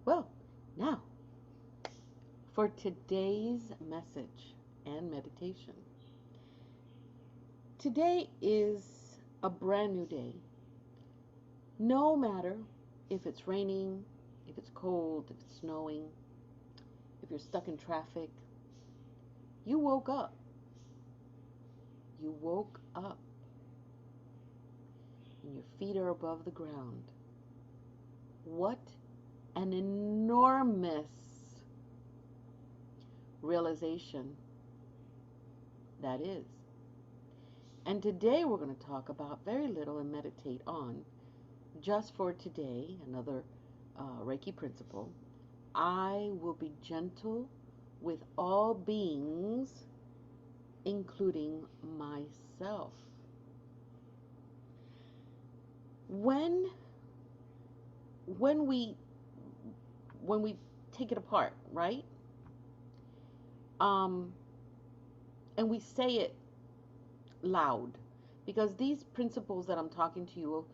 Well, now for today's message and meditation. Today is a brand new day. No matter if it's raining, if it's cold, if it's snowing, if you're stuck in traffic, you woke up. You woke up and your feet are above the ground. What an enormous realization that is. And today we're going to talk about very little and meditate on, just for today, another Reiki principle. I will be gentle with all beings, including myself. When when we when we take it apart, right? Um, and we say it loud, because these principles that I'm talking to you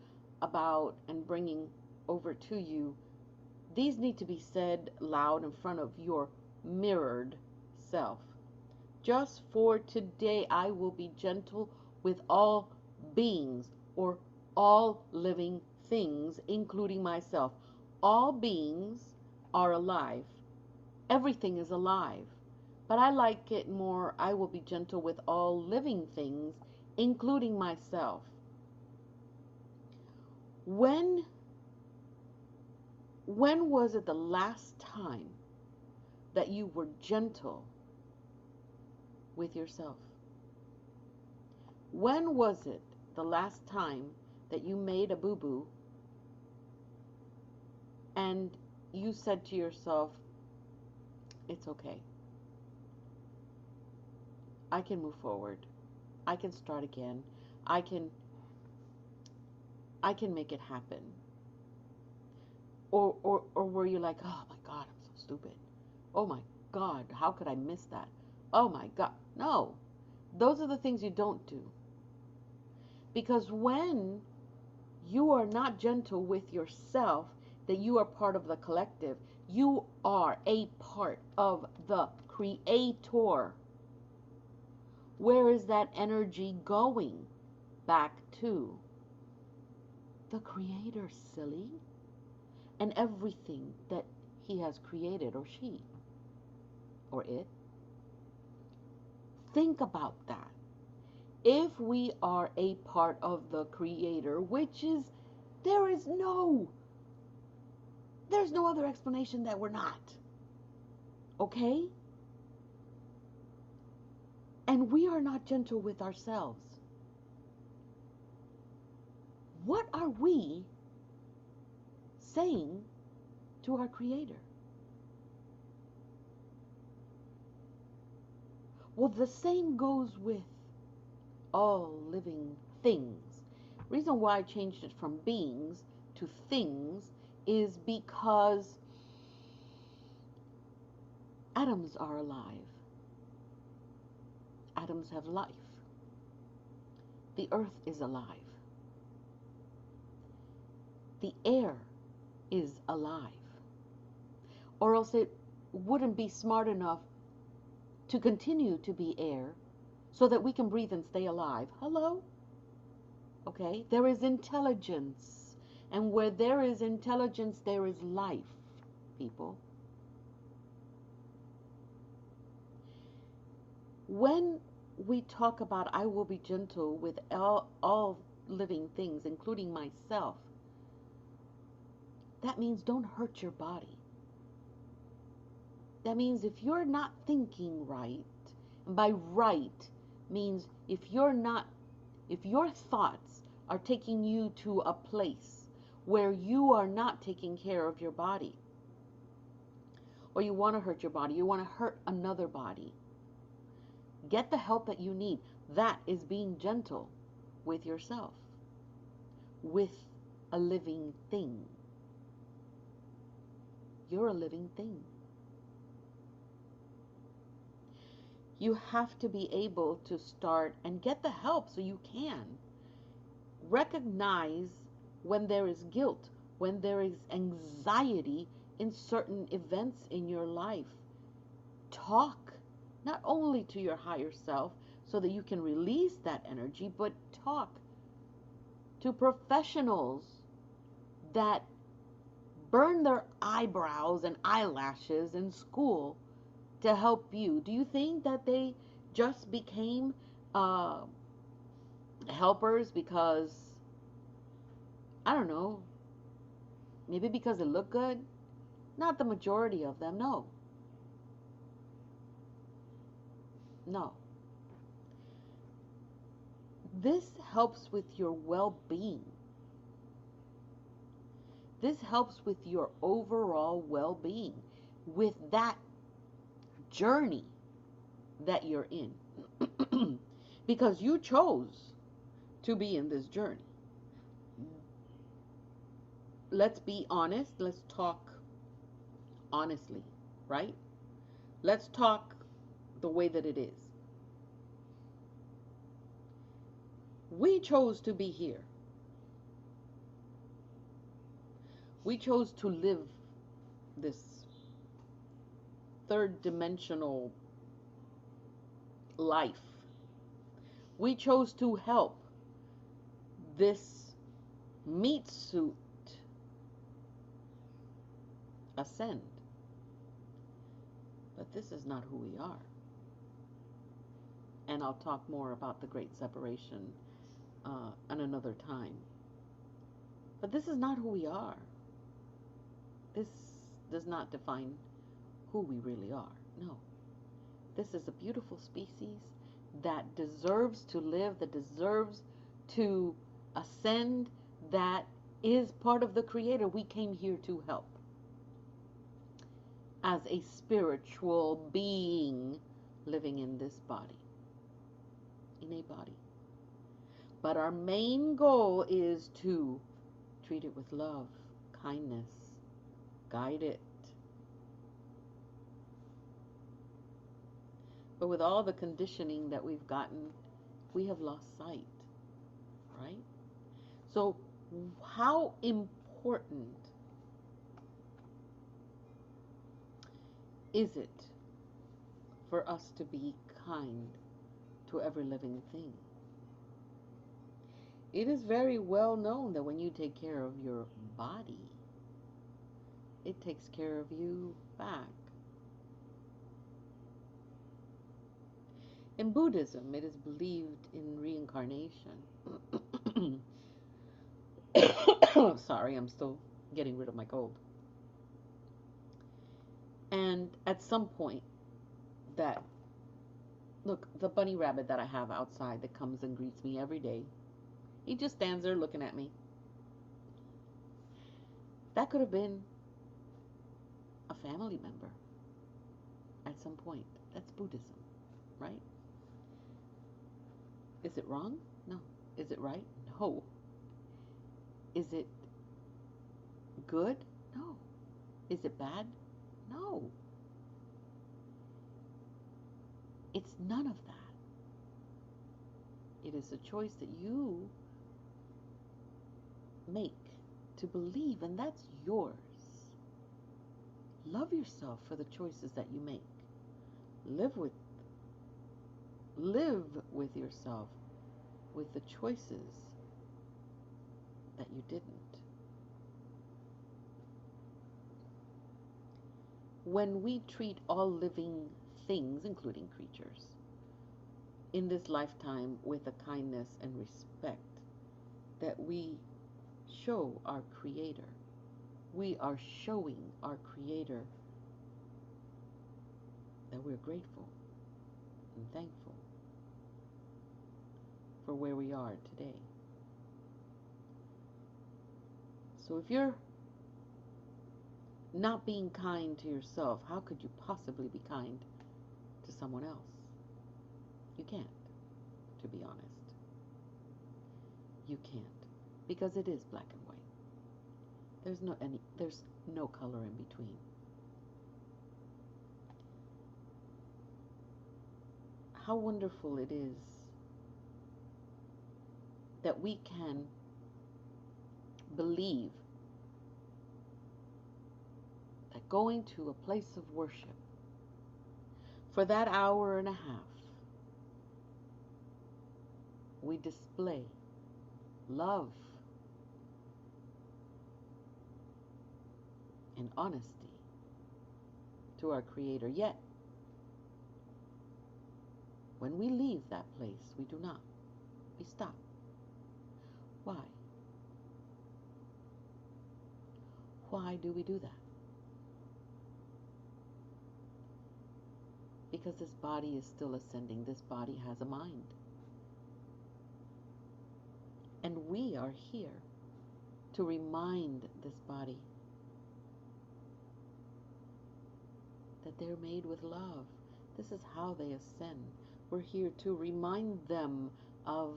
about and bringing over to you, these need to be said loud in front of your mirrored self. Just for today, I will be gentle with all beings, or all living things, including myself. All beings are alive. Everything is alive. But I like it more, I will be gentle with all living things, including myself. When when was it the last time that you were gentle with yourself? When was it the last time that you made a boo-boo and you said to yourself, it's okay. I can move forward. I can start again. I can I can make it happen. Or were you like, oh my God, I'm so stupid. Oh my God, how could I miss that? Oh my God. No. Those are the things you don't do. Because when you are not gentle with yourself, that you are part of the collective, you are a part of the creator. Where is that energy going? Back to the creator, silly, and everything that he has created, or she, or it. Think about that. If we are a part of the creator, which is, there is no, there's no other explanation that we're not. Okay? And we are not gentle with ourselves. What are we saying to our creator? Well, the same goes with all living things. Reason why I changed it from beings to things is because atoms are alive. Atoms have life. The earth is alive. The air is alive. Or else it wouldn't be smart enough to continue to be air so that we can breathe and stay alive. Hello? Okay? There is intelligence. And where there is intelligence, there is life, people. When we talk about I will be gentle with all living things, including myself, that means don't hurt your body. That means if you're not thinking right, and by right means if your thoughts are taking you to a place where you are not taking care of your body, or you want to hurt your body, you want to hurt another body, get the help that you need. That is being gentle with yourself, with a living thing. You're a living thing. You have to be able to start and get the help so you can recognize when there is guilt, when there is anxiety in certain events in your life. Talk not only to your higher self so that you can release that energy, but talk to professionals that burn their eyebrows and eyelashes in school to help you. Do you think that they just became uh, helpers because, I don't know, maybe because it looked good? Not the majority of them, no. No. This helps with your well being. This helps with your overall well being, with that journey that you're in. Because you chose to be in this journey. Let's be honest. Let's talk honestly, right? Let's talk the way that it is. We chose to be here. We chose to live this third dimensional life. We chose to help this meat suit ascend. But this is not who we are. And I'll talk more about the great separation at another time. But this is not who we are. This does not define who we really are. No. This is a beautiful species that deserves to live, that deserves to ascend, that is part of the Creator. We came here to help as a spiritual being living in this body, in a body. But our main goal is to treat it with love, kindness, guide it. But with all the conditioning that we've gotten, we have lost sight, right? So how important is it for us to be kind to every living thing? It is very well known that when you take care of your body, it takes care of you back. In Buddhism, it is believed in reincarnation. Sorry, I'm still getting rid of my cold. And at some point, that, look, the bunny rabbit that I have outside that comes and greets me every day, he just stands there looking at me. That could have been a family member at some point. That's Buddhism, right? Is it wrong? No. Is it right? No. Is it good? No. Is it bad? No. It's none of that. It is a choice that you make to believe, and that's yours. Love yourself for the choices that you make. Live with yourself with the choices that you didn't. When we treat all living things, including creatures, in this lifetime with a kindness and respect that we show our Creator, we are showing our Creator that we're grateful and thankful for where we are today. So if you're not being kind to yourself, how could you possibly be kind to someone else? You can't, to be honest. You can't, because it is black and white. There's no color in between. How wonderful it is that we can believe going to a place of worship for that hour and a half, we display love and honesty to our Creator. Yet, when we leave that place, we do not. We stop. Why? Why do we do that? Because this body is still ascending. This body has a mind. And we are here to remind this body that they're made with love. This is how they ascend. We're here to remind them of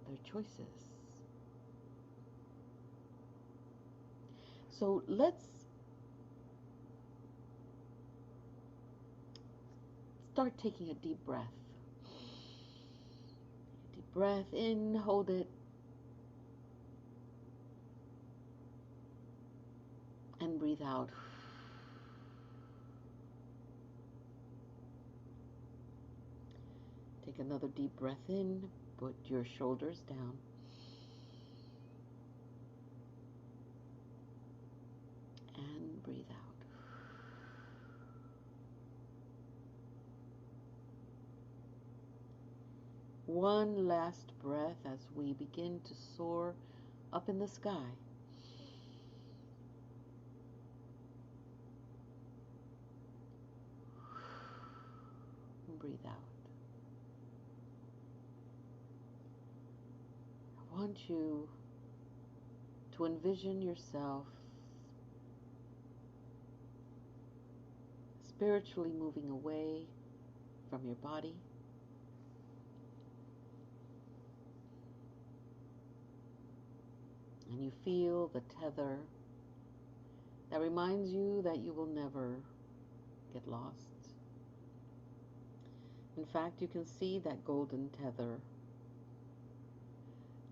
their choices. So let's start taking a deep breath. Deep breath in, hold it, and breathe out. Take another deep breath in, put your shoulders down. And breathe out. One last breath as we begin to soar up in the sky. And breathe out. I want you to envision yourself spiritually moving away from your body. And you feel the tether that reminds you that you will never get lost. In fact, you can see that golden tether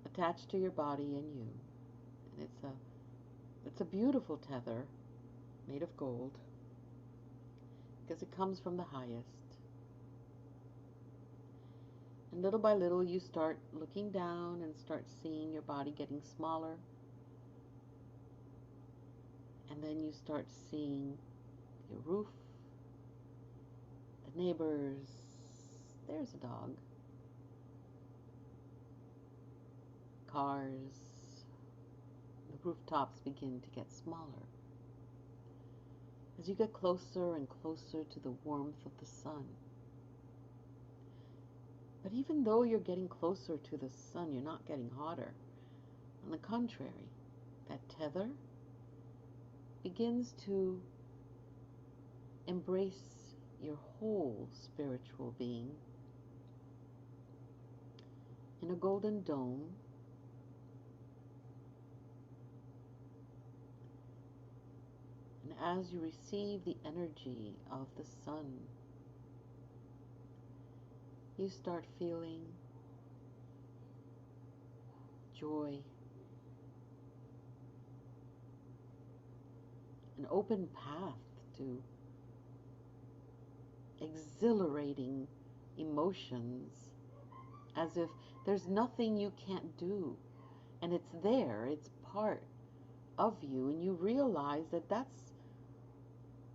attached to your body and you. And it's a beautiful tether made of gold because it comes from the highest. And little by little you start looking down and start seeing your body getting smaller. And then you start seeing your roof, the neighbors. There's a dog. Cars. The rooftops begin to get smaller as you get closer and closer to the warmth of the sun. But even though you're getting closer to the sun, you're not getting hotter. On the contrary, that tether begins to embrace your whole spiritual being in a golden dome. And as you receive the energy of the sun, you start feeling joy, an open path to exhilarating emotions, as if there's nothing you can't do, and it's there, it's part of you, and you realize that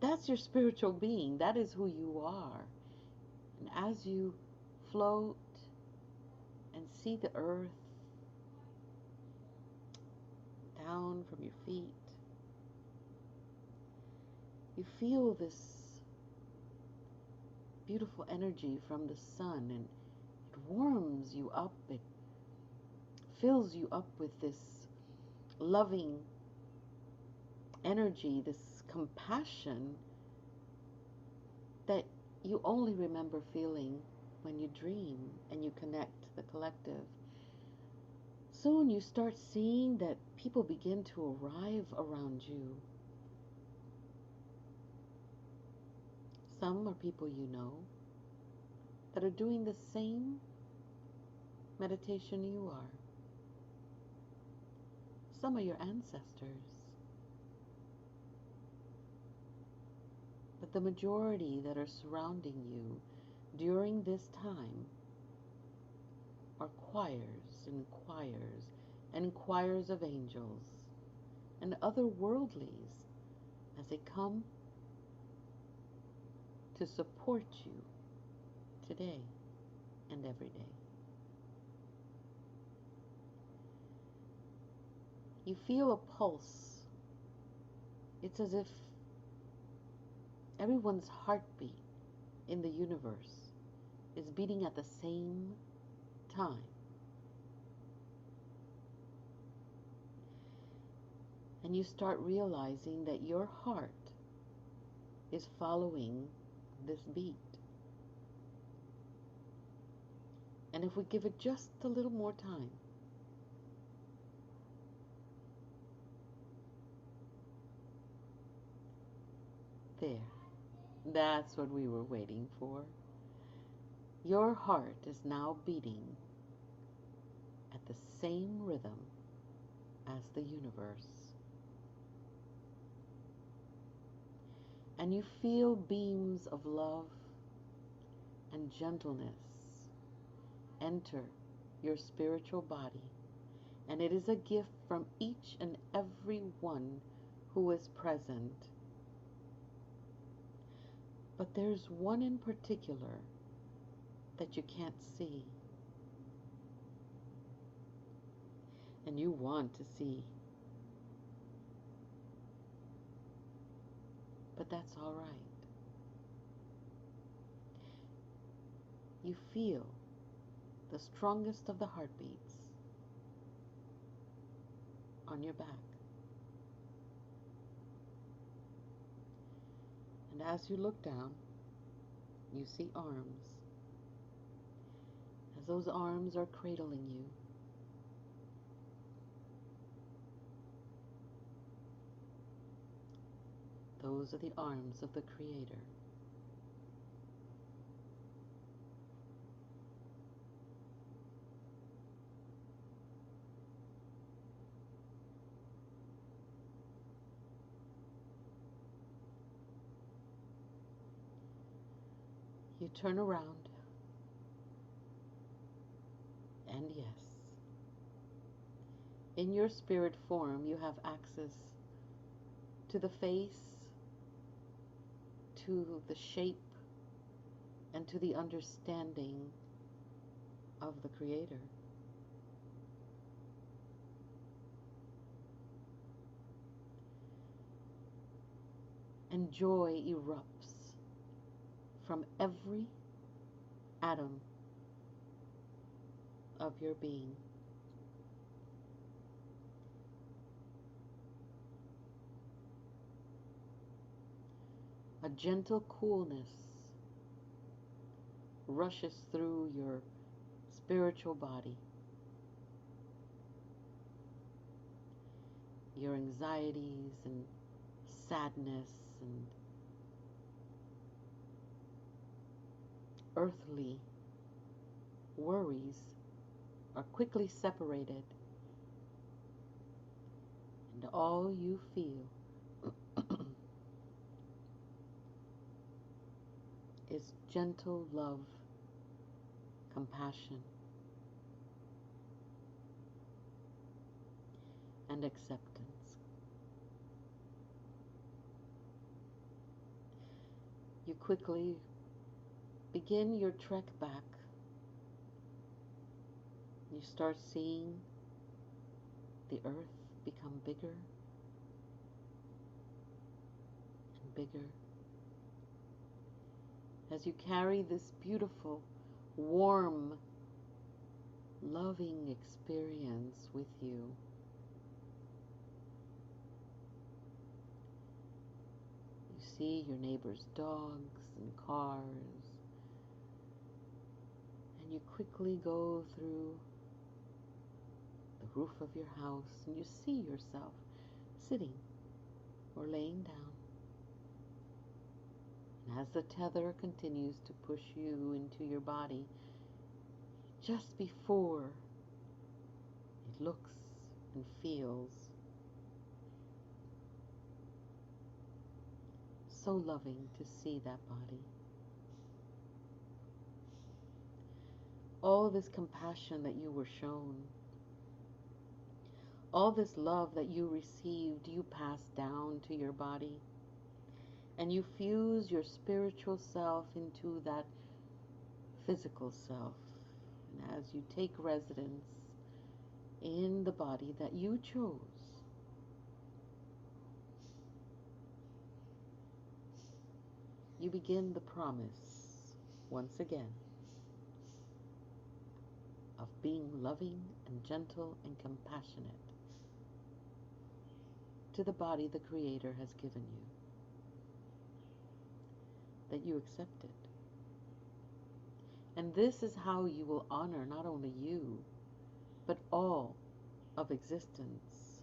that's your spiritual being, that is who you are. And as you float and see the earth down from your feet, you feel this beautiful energy from the sun, and it warms you up, it fills you up with this loving energy, this compassion that you only remember feeling when you dream and you connect to the collective. Soon you start seeing that people begin to arrive around you. Some are people you know that are doing the same meditation you are. Some are your ancestors. but the majority that are surrounding you during this time are choirs and choirs and choirs of angels and other worldlies as they come to support you today and every day. You feel a pulse. It's as if everyone's heartbeat in the universe is beating at the same time. And you start realizing that your heart is following this beat. And if we give it just a little more time, there, that's what we were waiting for. Your heart is now beating at the same rhythm as the universe. And you feel beams of love and gentleness enter your spiritual body. And it is a gift from each and every one who is present. But there's one in particular that you can't see. And you want to see. But that's all right. You feel the strongest of the heartbeats on your back. And as you look down, you see arms. As those arms are cradling you, those are the arms of the Creator. You turn around, and yes, in your spirit form, you have access to the face, to the shape, and to the understanding of the Creator. And joy erupts from every atom of your being. A gentle coolness rushes through your spiritual body. Your anxieties and sadness and earthly worries are quickly separated, and all you feel is gentle love, compassion, and acceptance. You quickly begin your trek back. You start seeing the earth become bigger and bigger as you carry this beautiful, warm, loving experience with you. You see your neighbor's dogs and cars, and you quickly go through the roof of your house and you see yourself sitting or laying down. And as the tether continues to push you into your body, just before it looks and feels so loving to see that body. All this compassion that you were shown, all this love that you received, you passed down to your body. And you fuse your spiritual self into that physical self. And as you take residence in the body that you chose, you begin the promise once again of being loving and gentle and compassionate to the body the Creator has given you, that you accept it. And this is how you will honor not only you, but all of existence.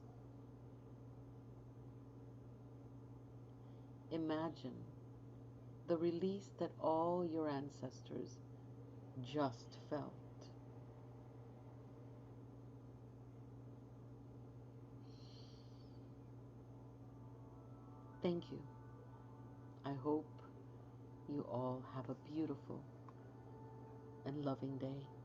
Imagine the release that all your ancestors just felt. Thank you. I hope you all have a beautiful and loving day.